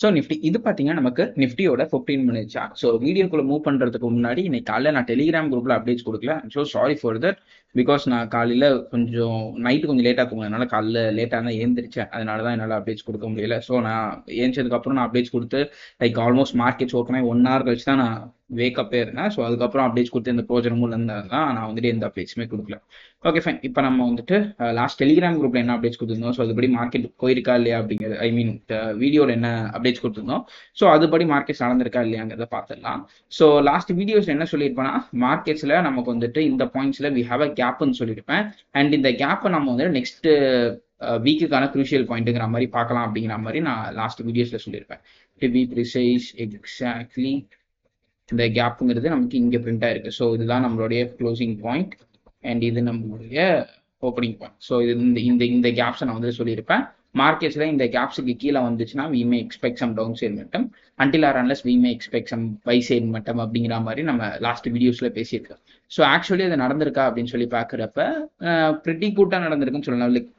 So Nifty இது பார்த்தீங்கன்னா நமக்கு நிஃப்டியோட 15 மினிட் சார்ட். ஸோ வீடியோக்குள்ள மூவ் பண்ணுறதுக்கு முன்னாடி இன்னைக்கு காலையில் நான் டெலிகிராம் குரூப்பில் அப்டேட்ஸ் கொடுக்கல. So sorry for that. Because நான் காலையில் கொஞ்சம் நைட்டு கொஞ்சம் லேட்டாக தூங்கினதுனால காலையில் லேட்டாக தான் ஏந்திரிச்சேன். அதனால தான் என்னால் அப்டேட்ஸ் கொடுக்க முடியல. ஸோ நான் ஏஞ்சதுக்கப்புறம் நான் அப்டேட்ஸ் கொடுத்து லைக் ஆல்மோஸ்ட் மார்க்கெட்ஸ் ஓப்பன் ஆகி 1 hour கழிச்சு தான் நான் வேக்கப்பே இருந்தேன். ஸோ அதுக்கப்புறம் அப்டேட்ஸ் கொடுத்து எந்த ப்ரோஜனமும் இருந்தால் தான் நான் வந்துட்டு எந்த அப்டேட்ஸுமே கொடுக்கல. Okay fine. இப்போ நம்ம வந்துட்டு லாஸ்ட் டெலிகிராம் குரூப்ல என்ன அப்டேட்ஸ் கொடுத்துருந்தோம், ஸோ அதுபடி மார்க்கெட் போயிருக்கா இல்லையா அப்படிங்கிறது, ஐ மீன் வீடியோவில் என்ன அப்டேட்ஸ் கொடுத்துருந்தோம், ஸோ அதுபடி மார்க்கெட்ஸ் நடந்திருக்கா இல்லையாங்கிறத பார்த்துடலாம். ஸோ லாஸ்ட் வீடியோஸ் என்ன சொல்லியிருப்பேன்னா, மார்க்கெட்ஸில் நமக்கு வந்துட்டு இந்த பாயிண்ட்ஸில் வி ஹாவ் அ கேப்னு சொல்லியிருப்பேன். அண்ட் இந்த கேப்பை நம்ம வந்துட்டு நெக்ஸ்ட் வீக்குக்கான க்ரூஷியல் பாயிண்ட்டுங்கிற மாதிரி பார்க்கலாம் அப்படிங்கிற மாதிரி நான் லாஸ்ட் வீடியோஸில் சொல்லியிருப்பேன். டு பி ப்ரிசைஸ் எக்ஸாக்ட்லி இந்த கேப்புங்கிறது நமக்கு இங்கே பிரிண்ட் ஆயிருக்கு. ஸோ இதுதான் நம்மளுடைய க்ளோசிங் பாயிண்ட் அண்ட் இது நம்மளுடைய ஓப்பனிங் பாயிண்ட். ஸோ இது இந்த இந்த இந்த கேப்ஸை நான் வந்து சொல்லியிருப்பேன். மார்க்கெட்ஸில் இந்த கேப்ஸுக்கு கீழே வந்துச்சுன்னா we may expect some down side மட்டம், until or unless we may expect some buy side மட்டம் அப்படிங்கிற மாதிரி நம்ம லாஸ்ட் வீடியோஸில் பேசியிருக்கோம். ஸோ ஆக்சுவலி அது நடந்திருக்கா அப்படின்னு சொல்லி பார்க்குறப்ப ப்ரிட்டி கூட்டாக நடந்திருக்குன்னு சொல்லலாம். லைக்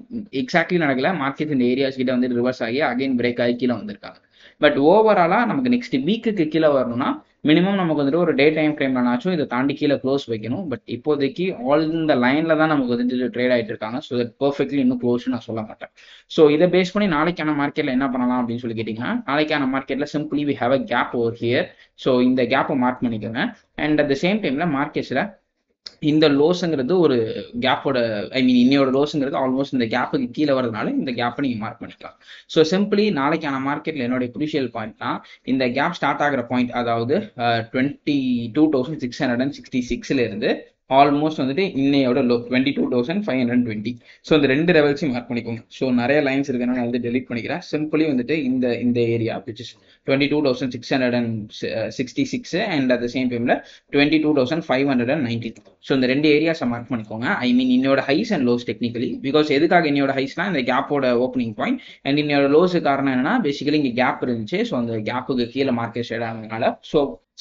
எக்ஸாக்ட்லி நடக்கல. மார்க்கெட் இந்த ஏரியாஸ் கிட்ட வந்து ரிவர்ஸ் ஆகி அகைன் பிரேக் ஆகி கீழே வந்திருக்காங்க. பட் ஓவராலாக நமக்கு நெக்ஸ்ட் வீக்குக்கு கீழே வரணும்னா மினிமம் நமக்கு வந்துட்டு ஒரு டே டைம் ஃப்ரேம்லனாச்சும் இதை தாண்டி கீழே க்ளோஸ் வைக்கணும். பட் இப்போதைக்கு ஆல் இந்த லைனில் தான் நமக்கு வந்துட்டு ட்ரேட் ஆகிட்டு இருக்காங்க. ஸோ தட் பர்ஃபெக்ட்லி இன்னும் க்ளோஸ்னு நான் சொல்ல மாட்டேன். ஸோ இதை பேஸ் பண்ணி நாளைக்கான மார்க்கெட்டில் என்ன பண்ணலாம் அப்படின்னு சொல்லி கேட்டிங்கன்னா, நாளைக்கான மார்க்கெட்டில் simply we have a gap over here. So இந்த கேப்பை மார்க் பண்ணிக்கோங்க. அண்ட் அட் த சேம் டைமில் மார்க்கெட்ஸில் இந்த லோஸுங்கிறது ஒரு கேப்போட, ஐ மீன் இன்னையோட லோஸுங்கிறது ஆல்மோஸ்ட் இந்த கேப்புக்கு கீழே வரதுனால இந்த கேப்பை நீங்கள் மார்க் பண்ணிக்கலாம். ஸோ சிம்பிளி நாளைக்கான மார்க்கெட்டில் என்னுடைய குரூஷியல் பாயிண்ட்னா, இந்த கேப் ஸ்டார்ட் ஆகிற பாயிண்ட், அதாவது 22,666 இருந்து ஆல்மோஸ்ட் வந்துட்டு இன்னையோட லோ 22,520. ஸோ இந்த ரெண்டு லெவல்ஸையும் மார்க் பண்ணிக்கோங்க. ஸோ நிறைய லைன்ஸ் இருக்குன்னா நான் வந்து டெலிட் பண்ணிக்கிறேன். சிம்பிளி வந்துட்டு இந்த area which is 22,666 and at the same டைமில் 22,519. ஸோ இந்த ரெண்டு ஏரியாஸை மார்க் பண்ணிக்கோங்க. ஐ மீன் இன்னோட highs and lows technically. Because எதுக்காக இன்னோட ஹைஸ்னா இந்த கேப்போட ஓப்பனிங் பாயிண்ட் அண்ட் இன்னோட லோஸு காரணம் என்னன்னா பேசிக்கலி இங்கே கேப் இருந்துச்சு. ஸோ அந்த கேப்புக்கு கீழே மார்க்கெட் ஷேட் ஆனதுனால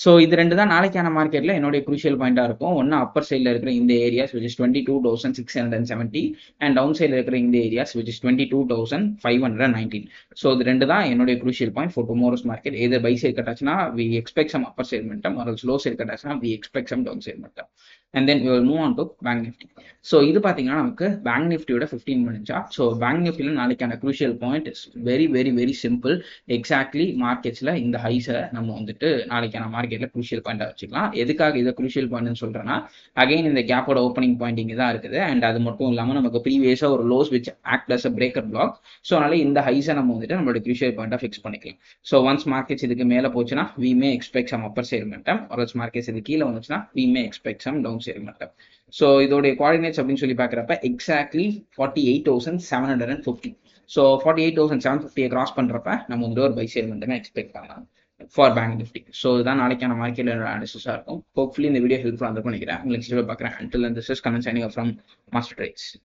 ஸோ இது ரெண்டு தான் நாளைக்கான மார்க்கெட்டில் என்னுடைய குரூஷியல் பாயிண்டாக இருக்கும். ஒன்று அப்பர் சைடில் இருக்கிற இந்த areas which is 22,670 and down சைடில் இருக்கிற இந்த ஏரியாஸ் விச் இஸ் 22,519. ஸோ இது ரெண்டு தான் என்னுடைய crucial point for tomorrow's market. எது பை சைட் கட்டாச்சுன்னா we expect some upper side மட்டம், ஒரு ஸ்லோ சைட் கட்டாச்சுன்னா we expect some down side மட்டம். And then we will move on to bank Nifty. So இது பார்த்தீங்கன்னா நமக்கு பேங்க் நிஃப்டியோட 15 மினிட் சார்ட். ஸோ பேங்க் நிஃப்டியில் நாளைக்கான crucial point is very very very simple. Exactly மார்க்கெட்ஸில் இந்த ஹைஸை நம்ம வந்துட்டு நாளைக்கான மார்க்கெட்டில் குரூஷியல் பாயிண்டாக வச்சுக்கலாம். எதுக்காக இதை குரூஷியல் பாயிண்ட்னு சொல்கிறேன்னா, அகைன் இந்த கேப்போட ஓப்பனிங் பாயிண்ட் இங்கே தான் இருக்குது. அண்ட் அது மட்டும் இல்லாமல் நமக்கு ப்ரீவியஸாக ஒரு lows which act as a breaker block. So அதனால இந்த ஹைஸை நம்ம வந்துட்டு நம்மளோட குரூஷியல் பாயிண்டாக ஃபிக்ஸ் பண்ணிக்கலாம். ஸோ ஒன்ஸ் மார்க்கெட்ஸ் இதுக்கு மேலே போச்சுன்னா we may expect some upper side மட்டம், ஒரு மார்க்கெட்ஸ் இது கீழே வந்துச்சுன்னா we may expect some down side மட்டம். ஸோ இதோடைய கோஆர்டினேட்ஸ் அப்படின்னு சொல்லி பார்க்குறப்ப எக்ஸாக்ட்லி 48,750. ஸோ 48,750 கிராஸ் பண்ணுறப்ப நம்ம வந்து ஒரு பை சைட் மட்டுமே எக்ஸ்பெக்ட் பண்ணலாம் ஃபார் பேங்க் நிஃப்டி. ஸோ இதுதான் நாளைக்கான மார்க்கெட்டில் அனாலிசிஸாக இருக்கும். ஹோப்ஃபுல்லி இந்த வீடியோ ஹெல்ப்ஃபுல்லாக வந்து பண்ணிக்கிறேன். உங்களுக்கு பார்க்குறேன். Until then, this is Kanan signing off from Master Trades.